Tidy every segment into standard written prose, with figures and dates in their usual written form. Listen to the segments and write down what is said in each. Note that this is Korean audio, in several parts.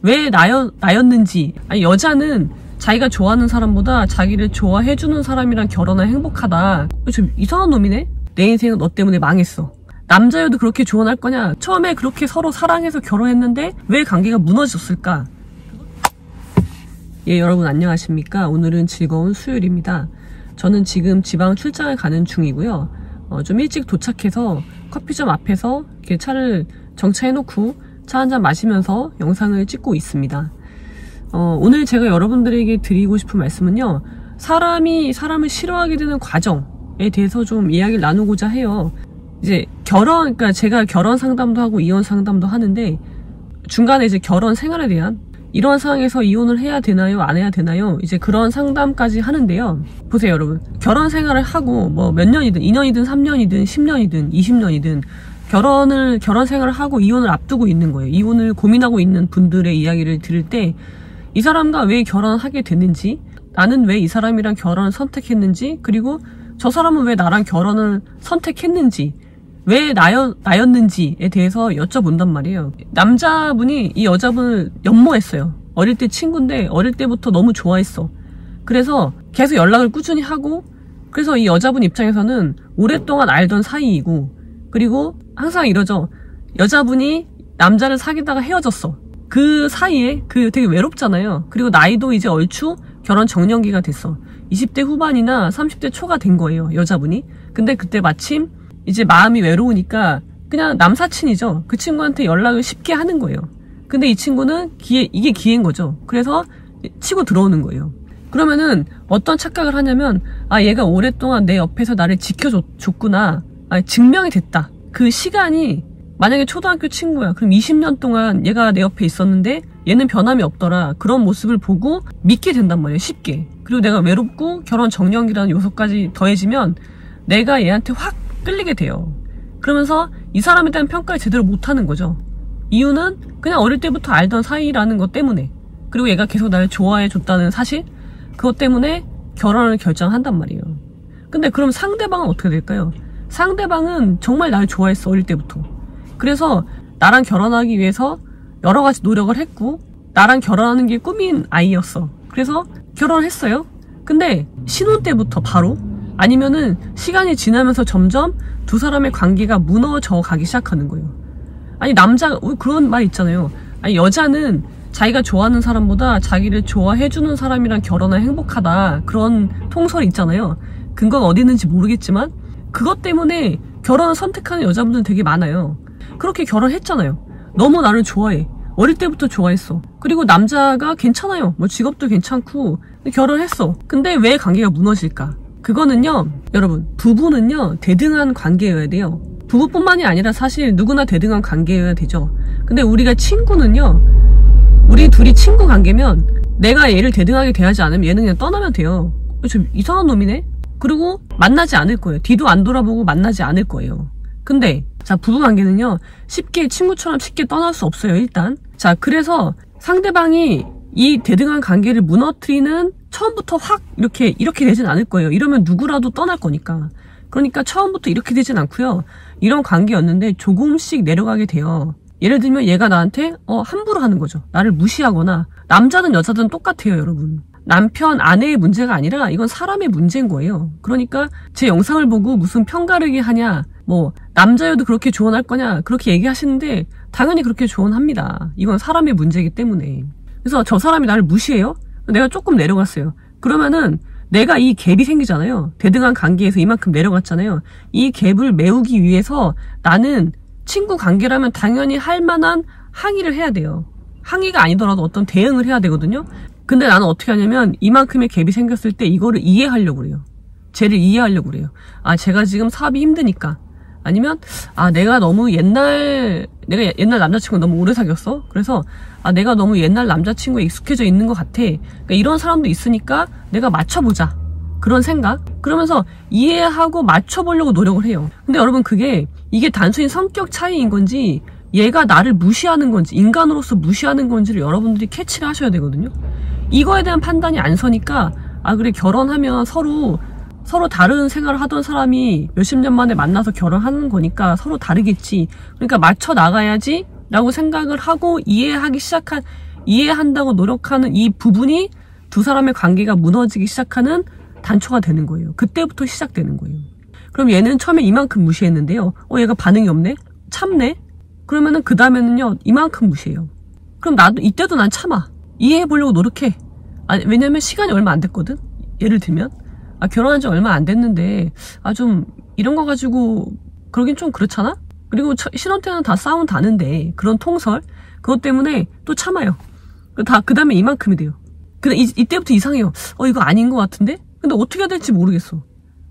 왜 나였는지. 아니, 여자는 자기가 좋아하는 사람보다 자기를 좋아해주는 사람이랑 결혼하면 행복하다. 좀 이상한 놈이네? 내 인생은 너 때문에 망했어. 남자여도 그렇게 조언할 거냐? 처음에 그렇게 서로 사랑해서 결혼했는데 왜 관계가 무너졌을까? 예, 여러분 안녕하십니까? 오늘은 즐거운 수요일입니다. 저는 지금 지방 출장을 가는 중이고요. 좀 일찍 도착해서 커피점 앞에서 이렇게 차를 정차해놓고 차 한잔 마시면서 영상을 찍고 있습니다. 오늘 제가 여러분들에게 드리고 싶은 말씀은요. 사람이 사람을 싫어하게 되는 과정에 대해서 좀 이야기를 나누고자 해요. 이제 그러니까 제가 결혼 상담도 하고 이혼 상담도 하는데 중간에 이제 결혼 생활에 대한 이런 상황에서 이혼을 해야 되나요? 안 해야 되나요? 이제 그런 상담까지 하는데요. 보세요, 여러분. 결혼 생활을 하고 뭐 몇 년이든 2년이든 3년이든 10년이든 20년이든 결혼 생활을 하고 이혼을 앞두고 있는 거예요. 이혼을 고민하고 있는 분들의 이야기를 들을 때 이 사람과 왜 결혼하게 됐는지, 나는 왜 이 사람이랑 결혼을 선택했는지, 그리고 저 사람은 왜 나랑 결혼을 선택했는지, 왜 나였는지에 대해서 여쭤본단 말이에요. 남자분이 이 여자분을 연모했어요. 어릴 때 친구인데 어릴 때부터 너무 좋아했어. 그래서 계속 연락을 꾸준히 하고, 그래서 이 여자분 입장에서는 오랫동안 알던 사이이고, 그리고 항상 이러죠. 여자분이 남자를 사귀다가 헤어졌어. 그 사이에 되게 외롭잖아요. 그리고 나이도 이제 얼추 결혼 정년기가 됐어. 20대 후반이나 30대 초가 된 거예요, 여자분이. 근데 그때 마침 이제 마음이 외로우니까 그냥 남사친이죠. 그 친구한테 연락을 쉽게 하는 거예요. 근데 이 친구는 이게 기회인 거죠. 그래서 치고 들어오는 거예요. 그러면은 어떤 착각을 하냐면, 아, 얘가 오랫동안 내 옆에서 나를 지켜줬구나. 아, 증명이 됐다. 그 시간이 만약에 초등학교 친구야. 그럼 20년 동안 얘가 내 옆에 있었는데 얘는 변함이 없더라. 그런 모습을 보고 믿게 된단 말이에요, 쉽게. 그리고 내가 외롭고 결혼 정년기라는 요소까지 더해지면 내가 얘한테 확 끌리게 돼요. 그러면서 이 사람에 대한 평가를 제대로 못하는 거죠. 이유는 그냥 어릴 때부터 알던 사이라는 것 때문에, 그리고 얘가 계속 나를 좋아해 줬다는 사실, 그것 때문에 결혼을 결정한단 말이에요. 근데 그럼 상대방은 어떻게 될까요? 상대방은 정말 나를 좋아했어, 어릴 때부터. 그래서 나랑 결혼하기 위해서 여러 가지 노력을 했고, 나랑 결혼하는 게 꿈인 아이였어. 그래서 결혼을 했어요. 근데 신혼 때부터 바로, 아니면은 시간이 지나면서 점점 두 사람의 관계가 무너져 가기 시작하는 거예요. 아니, 그런 말 있잖아요. 아니, 여자는 자기가 좋아하는 사람보다 자기를 좋아해주는 사람이랑 결혼하면 행복하다. 그런 통설이 있잖아요. 근거가 어디 있는지 모르겠지만 그것 때문에 결혼을 선택하는 여자분들은 되게 많아요. 그렇게 결혼했잖아요. 너무 나를 좋아해. 어릴 때부터 좋아했어. 그리고 남자가 괜찮아요. 뭐 직업도 괜찮고 결혼했어. 근데 왜 관계가 무너질까? 그거는요, 여러분, 부부는요 대등한 관계여야 돼요. 부부뿐만이 아니라 사실 누구나 대등한 관계여야 되죠. 근데 우리가 친구는요, 우리 둘이 친구 관계면 내가 얘를 대등하게 대하지 않으면 얘는 그냥 떠나면 돼요. 좀 이상한 놈이네? 그리고 만나지 않을 거예요. 뒤도 안 돌아보고 만나지 않을 거예요. 근데 자, 부부관계는요 친구처럼 쉽게 떠날 수 없어요, 일단. 자, 그래서 상대방이 이 대등한 관계를 무너뜨리는 처음부터 확 이렇게 되진 않을 거예요. 이러면 누구라도 떠날 거니까. 그러니까 처음부터 이렇게 되진 않고요. 이런 관계였는데 조금씩 내려가게 돼요. 예를 들면 얘가 나한테 함부로 하는 거죠. 나를 무시하거나. 남자든 여자든 똑같아요, 여러분. 남편, 아내의 문제가 아니라 이건 사람의 문제인 거예요. 그러니까 제 영상을 보고 무슨 편가르기 하냐, 뭐 남자여도 그렇게 조언할 거냐, 그렇게 얘기하시는데 당연히 그렇게 조언합니다. 이건 사람의 문제이기 때문에. 그래서 저 사람이 나를 무시해요? 내가 조금 내려갔어요. 그러면은 내가 이 갭이 생기잖아요. 대등한 관계에서 이만큼 내려갔잖아요. 이 갭을 메우기 위해서 나는 친구 관계라면 당연히 할 만한 항의를 해야 돼요. 항의가 아니더라도 어떤 대응을 해야 되거든요. 근데 나는 어떻게 하냐면 이만큼의 갭이 생겼을 때 이거를 이해하려고 그래요. 쟤를 이해하려고 그래요. 아, 제가 지금 사업이 힘드니까. 아니면 내가 옛날 남자친구 너무 오래 사귀었어. 그래서 내가 너무 옛날 남자친구에 익숙해져 있는 것 같아. 그러니까 이런 사람도 있으니까 내가 맞춰보자. 그런 생각. 그러면서 이해하고 맞춰보려고 노력을 해요. 근데 여러분, 이게 단순히 성격 차이인 건지 얘가 나를 무시하는 건지, 인간으로서 무시하는 건지를 여러분들이 캐치를 하셔야 되거든요. 이거에 대한 판단이 안 서니까 그래, 결혼하면 서로 다른 생활을 하던 사람이 몇십 년 만에 만나서 결혼하는 거니까 서로 다르겠지. 그러니까 맞춰 나가야지 라고 생각을 하고 이해하기 시작한 이해한다고 노력하는 이 부분이 두 사람의 관계가 무너지기 시작하는 단초가 되는 거예요. 그때부터 시작되는 거예요. 그럼 얘는 처음에 이만큼 무시했는데요. 얘가 반응이 없네? 참네? 그러면은 그 다음에는요, 이만큼 무시해요. 그럼 나도, 이때도 난 참아. 이해해보려고 노력해. 아니, 왜냐면 시간이 얼마 안 됐거든? 예를 들면. 결혼한 지 얼마 안 됐는데, 좀, 이런 거 가지고, 그러긴 좀 그렇잖아? 그리고 신혼 때는 다 싸움 다는데, 그런 통설, 그것 때문에 또 참아요. 그 다음에 이만큼이 돼요. 근데 이때부터 이상해요. 이거 아닌 것 같은데? 근데 어떻게 해야 될지 모르겠어.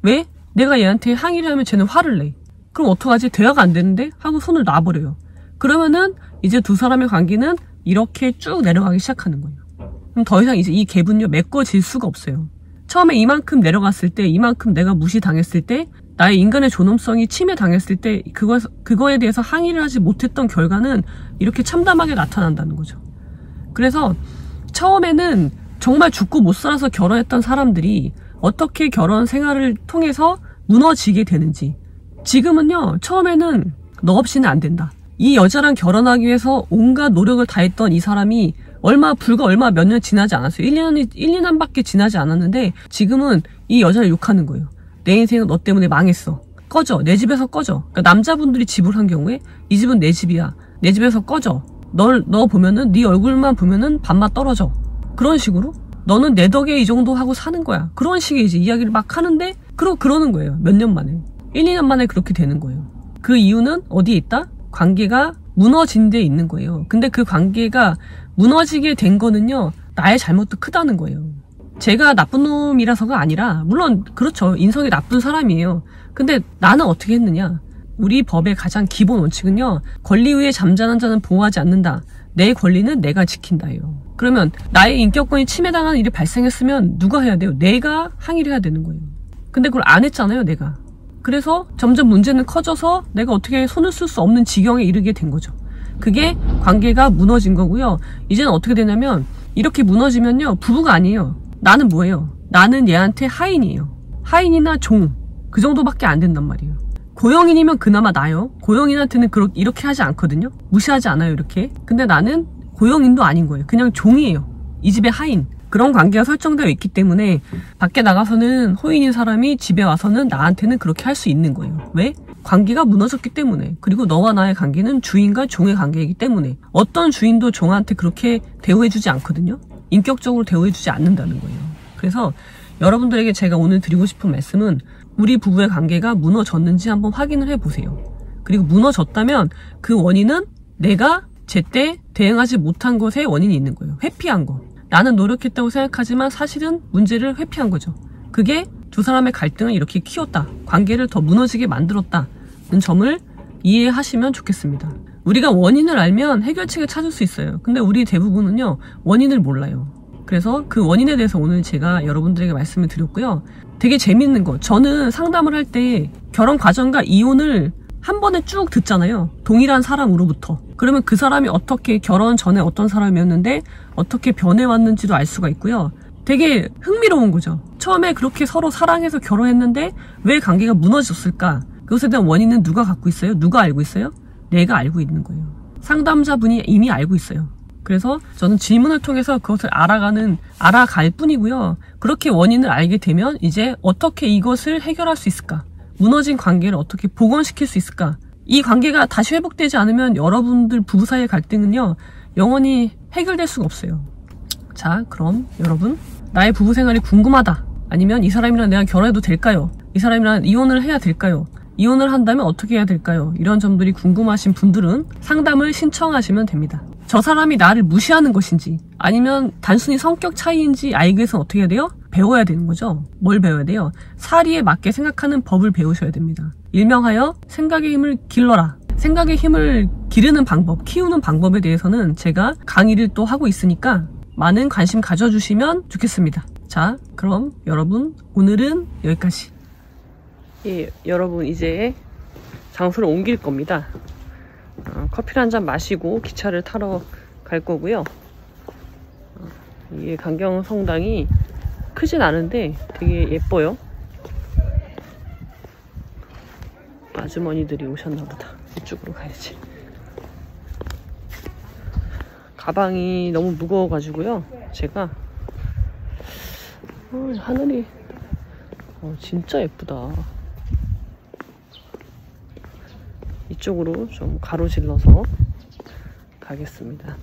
왜? 내가 얘한테 항의를 하면 쟤는 화를 내. 그럼 어떡하지? 대화가 안 되는데? 하고 손을 놔버려요. 그러면은 이제 두 사람의 관계는 이렇게 쭉 내려가기 시작하는 거예요. 그럼 더 이상 이제 이 갭은요, 메꿔질 수가 없어요. 처음에 이만큼 내려갔을 때, 이만큼 내가 무시당했을 때, 나의 인간의 존엄성이 침해당했을 때, 그거에 대해서 항의를 하지 못했던 결과는 이렇게 참담하게 나타난다는 거죠. 그래서 처음에는 정말 죽고 못 살아서 결혼했던 사람들이 어떻게 결혼 생활을 통해서 무너지게 되는지. 지금은요, 처음에는 너 없이는 안 된다. 이 여자랑 결혼하기 위해서 온갖 노력을 다했던 이 사람이 불과 얼마 몇 년 지나지 않았어요. 1, 2년밖에 지나지 않았는데 지금은 이 여자를 욕하는 거예요. 내 인생은 너 때문에 망했어. 꺼져. 내 집에서 꺼져. 그러니까 남자분들이 집을 한 경우에 이 집은 내 집이야. 내 집에서 꺼져. 너 보면은 네 얼굴만 보면은 밥맛 떨어져. 그런 식으로 너는 내 덕에 이 정도 하고 사는 거야. 그런 식의 이제 이야기를 막 하는데 그러는 거예요. 몇 년 만에. 1, 2년 만에 그렇게 되는 거예요. 그 이유는 어디에 있다? 관계가 무너진 데 있는 거예요. 근데 그 관계가 무너지게 된 거는요, 나의 잘못도 크다는 거예요. 제가 나쁜 놈이라서가 아니라, 물론 그렇죠. 인성이 나쁜 사람이에요. 근데 나는 어떻게 했느냐? 우리 법의 가장 기본 원칙은요, 권리 위에 잠자는 자는 보호하지 않는다. 내 권리는 내가 지킨다예요. 그러면 나의 인격권이 침해당하는 일이 발생했으면 누가 해야 돼요? 내가 항의를 해야 되는 거예요. 근데 그걸 안 했잖아요, 내가. 그래서 점점 문제는 커져서 내가 어떻게 손을 쓸 수 없는 지경에 이르게 된 거죠. 그게 관계가 무너진 거고요. 이제는 어떻게 되냐면 이렇게 무너지면요, 부부가 아니에요. 나는 뭐예요? 나는 얘한테 하인이에요. 하인이나 종, 그 정도밖에 안 된단 말이에요. 고용인이면 그나마 나요. 고용인한테는 이렇게 하지 않거든요. 무시하지 않아요, 이렇게. 근데 나는 고용인도 아닌 거예요. 그냥 종이에요. 이 집의 하인. 그런 관계가 설정되어 있기 때문에 밖에 나가서는 호인인 사람이 집에 와서는 나한테는 그렇게 할 수 있는 거예요. 왜? 관계가 무너졌기 때문에. 그리고 너와 나의 관계는 주인과 종의 관계이기 때문에. 어떤 주인도 종한테 그렇게 대우해주지 않거든요. 인격적으로 대우해주지 않는다는 거예요. 그래서 여러분들에게 제가 오늘 드리고 싶은 말씀은 우리 부부의 관계가 무너졌는지 한번 확인을 해보세요. 그리고 무너졌다면 그 원인은 내가 제때 대응하지 못한 것에 원인이 있는 거예요. 회피한 거. 나는 노력했다고 생각하지만 사실은 문제를 회피한 거죠. 그게 두 사람의 갈등을 이렇게 키웠다. 관계를 더 무너지게 만들었다는 점을 이해하시면 좋겠습니다. 우리가 원인을 알면 해결책을 찾을 수 있어요. 근데 우리 대부분은요, 원인을 몰라요. 그래서 그 원인에 대해서 오늘 제가 여러분들에게 말씀을 드렸고요. 되게 재밌는 거. 저는 상담을 할 때 결혼 과정과 이혼을 한 번에 쭉 듣잖아요. 동일한 사람으로부터. 그러면 그 사람이 어떻게 결혼 전에 어떤 사람이었는데 어떻게 변해왔는지도 알 수가 있고요. 되게 흥미로운 거죠. 처음에 그렇게 서로 사랑해서 결혼했는데 왜 관계가 무너졌을까? 그것에 대한 원인은 누가 갖고 있어요? 누가 알고 있어요? 내가 알고 있는 거예요. 상담자분이 이미 알고 있어요. 그래서 저는 질문을 통해서 그것을 알아갈 뿐이고요. 그렇게 원인을 알게 되면 이제 어떻게 이것을 해결할 수 있을까? 무너진 관계를 어떻게 복원시킬 수 있을까? 이 관계가 다시 회복되지 않으면 여러분들 부부 사이의 갈등은요, 영원히 해결될 수가 없어요. 자, 그럼 여러분, 나의 부부 생활이 궁금하다. 아니면 이 사람이랑 내가 결혼해도 될까요? 이 사람이랑 이혼을 해야 될까요? 이혼을 한다면 어떻게 해야 될까요? 이런 점들이 궁금하신 분들은 상담을 신청하시면 됩니다. 저 사람이 나를 무시하는 것인지 아니면 단순히 성격 차이인지 알기 위해서는 어떻게 해야 돼요? 배워야 되는 거죠. 뭘 배워야 돼요? 사리에 맞게 생각하는 법을 배우셔야 됩니다. 일명하여 생각의 힘을 길러라. 생각의 힘을 기르는 방법, 키우는 방법에 대해서는 제가 강의를 또 하고 있으니까 많은 관심 가져주시면 좋겠습니다. 자, 그럼 여러분, 오늘은 여기까지. 예, 여러분 이제 장소를 옮길 겁니다. 커피를 한 잔 마시고 기차를 타러 갈 거고요. 이게 강경성당이 크진 않은데 되게 예뻐요. 아주머니들이 오셨나 보다. 이쪽으로 가야지. 가방이 너무 무거워가지고요. 제가 하늘이 진짜 예쁘다. 이쪽으로 좀 가로질러서 가겠습니다.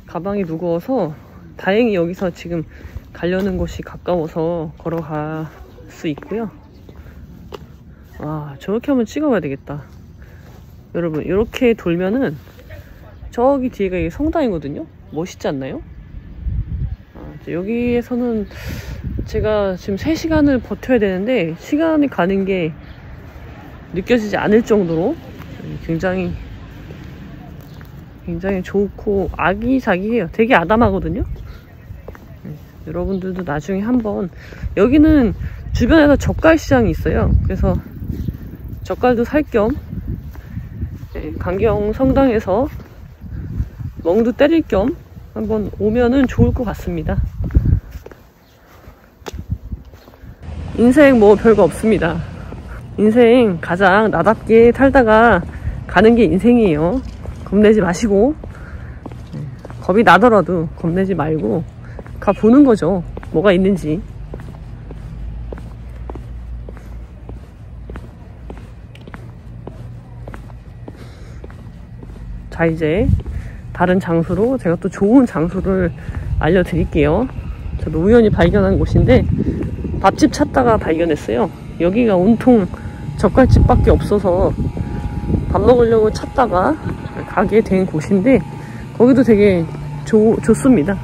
가방이 무거워서 다행히 여기서 지금 가려는 곳이 가까워서 걸어갈 수 있고요. 와, 저렇게 한번 찍어봐야 되겠다. 여러분, 이렇게 돌면은 저기 뒤에가 이게 성당이거든요. 멋있지 않나요? 여기에서는 제가 지금 3시간을 버텨야 되는데 시간이 가는 게 느껴지지 않을 정도로 굉장히 좋고 아기자기해요. 되게 아담하거든요. 여러분들도 나중에 한번, 여기는 주변에서 젓갈 시장이 있어요. 그래서 젓갈도 살 겸 강경 성당에서 멍도 때릴 겸 한번 오면은 좋을 것 같습니다. 인생 뭐 별거 없습니다. 인생 가장 나답게 살다가 가는 게 인생이에요. 겁내지 마시고, 겁이 나더라도 겁내지 말고 가보는 거죠. 뭐가 있는지. 자, 이제 다른 장소로, 제가 또 좋은 장소를 알려드릴게요. 저도 우연히 발견한 곳인데 밥집 찾다가 발견했어요. 여기가 온통 젓갈집밖에 없어서 밥 먹으려고 찾다가 가게 된 곳인데 거기도 되게 좋습니다.